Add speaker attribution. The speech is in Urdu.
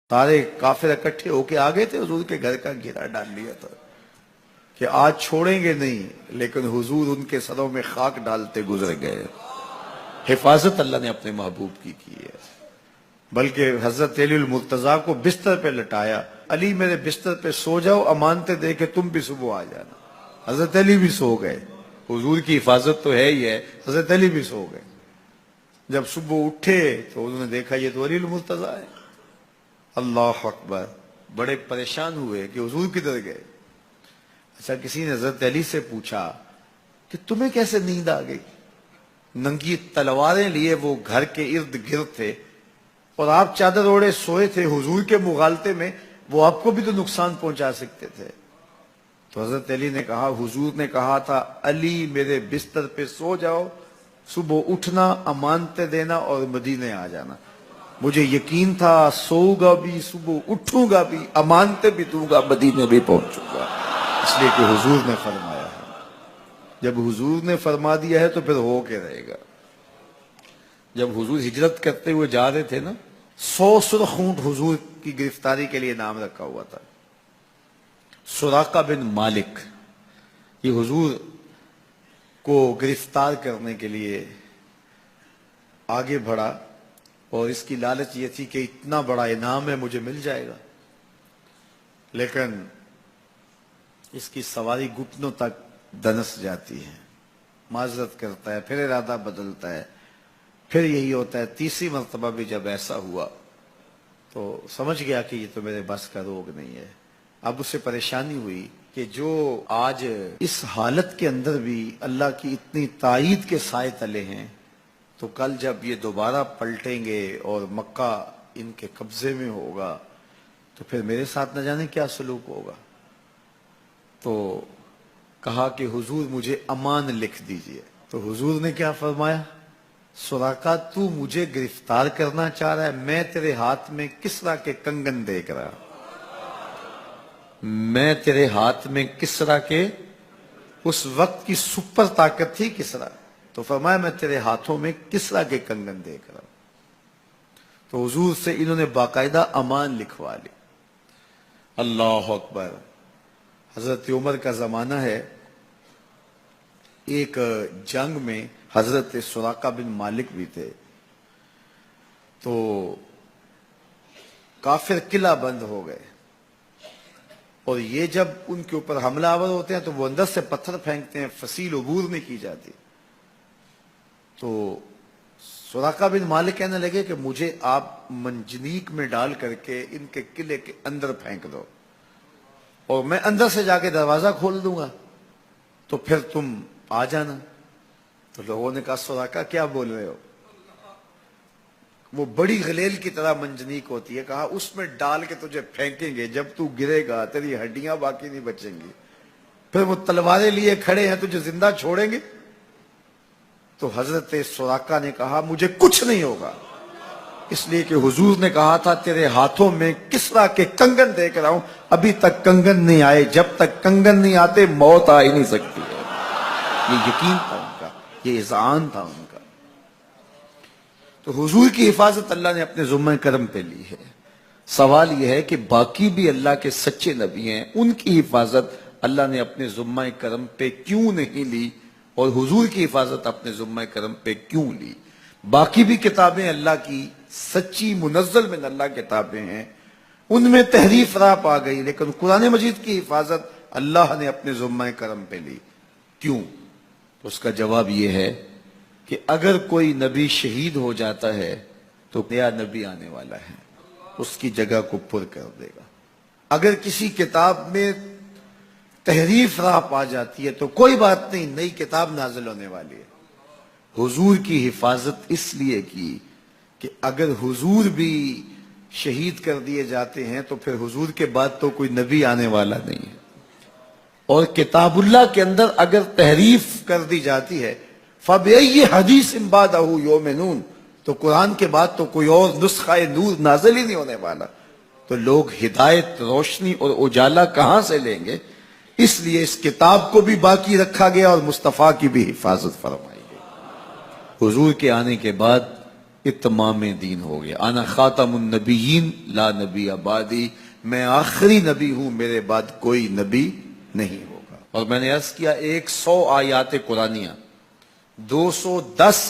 Speaker 1: سارے کافر اکٹھے ہو کے آ گئے تھے، حضور کے گھر کا گھیرا ڈال لیا تھا کہ آج چھوڑیں گے نہیں، لیکن حضور ان کے سروں میں خاک ڈالتے گزر گئے۔ حفاظت اللہ نے اپنے محبوب کی ہے، بلکہ حضرت علی المرتضیٰ کو بستر پہ لٹایا، علی میرے بستر پہ سو جاؤ، امانتے دے کہ تم بھی صبح آ جانا۔ حضرت علی بھی سو گئے، حضور کی حفاظت تو ہے ہی ہے، حضرت علی بھی سو گئے۔ جب صبح اٹھے تو انہوں نے دیکھا یہ تو علی المرتضیٰ ہے۔ اللہ اکبر، بڑے پریشان ہوئے کہ حضور کدھر گئے۔ اچھا، کسی نے حضرت علی سے پوچھا کہ تمہیں کیسے نیند آ گئی؟ ننگی تلواریں لیے وہ گھر کے ارد گرد تھے اور آپ چادر اوڑے سوئے تھے حضور کے مغالطے میں، وہ آپ کو بھی تو نقصان پہنچا سکتے تھے۔ تو حضرت علی نے کہا، حضور نے کہا تھا علی میرے بستر پہ سو جاؤ، صبح اٹھنا، امانتیں دینا اور مدینے آ جانا۔ مجھے یقین تھا سوؤں گا بھی، صبح اٹھوں گا بھی، امانتیں بھی دوں گا، مدینے بھی پہنچوں گا، اس لیے کہ حضور نے فرمایا ہے۔ جب حضور نے فرما دیا ہے تو پھر ہو کے رہے گا۔ جب حضور ہجرت کرتے ہوئے جا رہے تھے نا، 100 سرخ اونٹ حضور کی گرفتاری کے لیے نام رکھا ہوا تھا۔ سراقہ بن مالک یہ حضور کو گرفتار کرنے کے لیے آگے بڑھا اور اس کی لالچ یہ تھی کہ اتنا بڑا انعام ہے، مجھے مل جائے گا، لیکن اس کی سواری گھٹنوں تک دنس جاتی ہے، معذرت کرتا ہے، پھر ارادہ بدلتا ہے، پھر یہی ہوتا ہے۔ تیسری مرتبہ بھی جب ایسا ہوا تو سمجھ گیا کہ یہ تو میرے بس کا روگ نہیں ہے۔ اب اسے پریشانی ہوئی کہ جو آج اس حالت کے اندر بھی اللہ کی اتنی تائید کے سائے تلے ہیں، تو کل جب یہ دوبارہ پلٹیں گے اور مکہ ان کے قبضے میں ہوگا تو پھر میرے ساتھ نہ جانے کیا سلوک ہوگا۔ تو کہا کہ حضور مجھے امان لکھ دیجئے۔ تو حضور نے کیا فرمایا، سراقہ تو مجھے گرفتار کرنا چاہ رہا ہے، میں تیرے ہاتھ میں کسرا کے کنگن دیکھ رہا، میں تیرے ہاتھ میں کسرا کے، اس وقت کی سپر طاقت تھی کسرا، تو فرمایا میں تیرے ہاتھوں میں کسرا کے کنگن دیکھ رہا ہوں۔ تو حضور سے انہوں نے باقاعدہ امان لکھوا لی۔ اللہ اکبر۔ حضرت عمر کا زمانہ ہے، ایک جنگ میں حضرت سراقہ بن مالک بھی تھے، تو کافر قلعہ بند ہو گئے، اور یہ جب ان کے اوپر حملہ آور ہوتے ہیں تو وہ اندر سے پتھر پھینکتے ہیں، فصیل عبور نہیں کی جاتی۔ تو سراقہ بن مالک کہنے لگے کہ مجھے آپ منجنیق میں ڈال کر کے ان کے قلعے کے اندر پھینک دو اور میں اندر سے جا کے دروازہ کھول دوں گا، تو پھر تم آ جانا۔ تو لوگوں نے کہا سراقہ کیا بول رہے ہو؟ وہ بڑی غلیل کی طرح منجنیق ہوتی ہے، کہا اس میں ڈال کے تجھے پھینکیں گے، جب تو گرے گا تیری ہڈیاں باقی نہیں بچیں گی، پھر وہ تلواریں لیے کھڑے ہیں تجھے زندہ چھوڑیں گے۔ تو حضرت سراقہ نے کہا مجھے کچھ نہیں ہوگا، اس لیے کہ حضور نے کہا تھا تیرے ہاتھوں میں کسرا کے کنگن دیکھ رہا ہوں، ابھی تک کنگن نہیں آئے، جب تک کنگن نہیں آتے موت آ ہی نہیں سکتی ہے۔ یہ یقین تھا ان کا، یہ اذعان تھا ان کا۔ تو حضور کی حفاظت اللہ نے اپنے ذمہ کرم پہ لی ہے۔ سوال یہ ہے کہ باقی بھی اللہ کے سچے نبی ہیں، ان کی حفاظت اللہ نے اپنے ذمہ کرم پہ کیوں نہیں لی، اور حضور کی حفاظت اپنے ذمہ کرم پہ کیوں لی؟ باقی بھی کتابیں اللہ کی سچی منزل من اللہ کتابیں ہیں، ان میں تحریف راپ آ گئی، لیکن قرآن مجید کی حفاظت اللہ نے اپنے ذمہ کرم پہ لی۔ کیوں؟ تو اس کا جواب یہ ہے کہ اگر کوئی نبی شہید ہو جاتا ہے تو نیا نبی آنے والا ہے، اس کی جگہ کو پر کر دے گا۔ اگر کسی کتاب میں تحریف راپ آ جاتی ہے تو کوئی بات نہیں، نئی کتاب نازل ہونے والی ہے۔ حضور کی حفاظت اس لیے کی کہ اگر حضور بھی شہید کر دیے جاتے ہیں تو پھر حضور کے بعد تو کوئی نبی آنے والا نہیں ہے، اور کتاب اللہ کے اندر اگر تحریف کر دی جاتی ہے فَبِأَيِّ حَدِيثٍ بَعْدَهُ يُؤْمِنُونَ، تو قرآن کے بعد تو کوئی اور نسخہ نور نازل ہی نہیں ہونے والا، تو لوگ ہدایت، روشنی اور اجالا کہاں سے لیں گے؟ اس لیے اس کتاب کو بھی باقی رکھا گیا اور مصطفیٰ کی بھی حفاظت فرمائی گئی۔ حضور کے آنے کے بعد اتمام دین ہو گیا. انا خاتم النبیین لا نبی بعدی، میں آخری نبی ہوں، میرے بعد کوئی نبی نہیں ہوگا. اور میں نے عرض کیا 100 آیات قرآنیہ، 210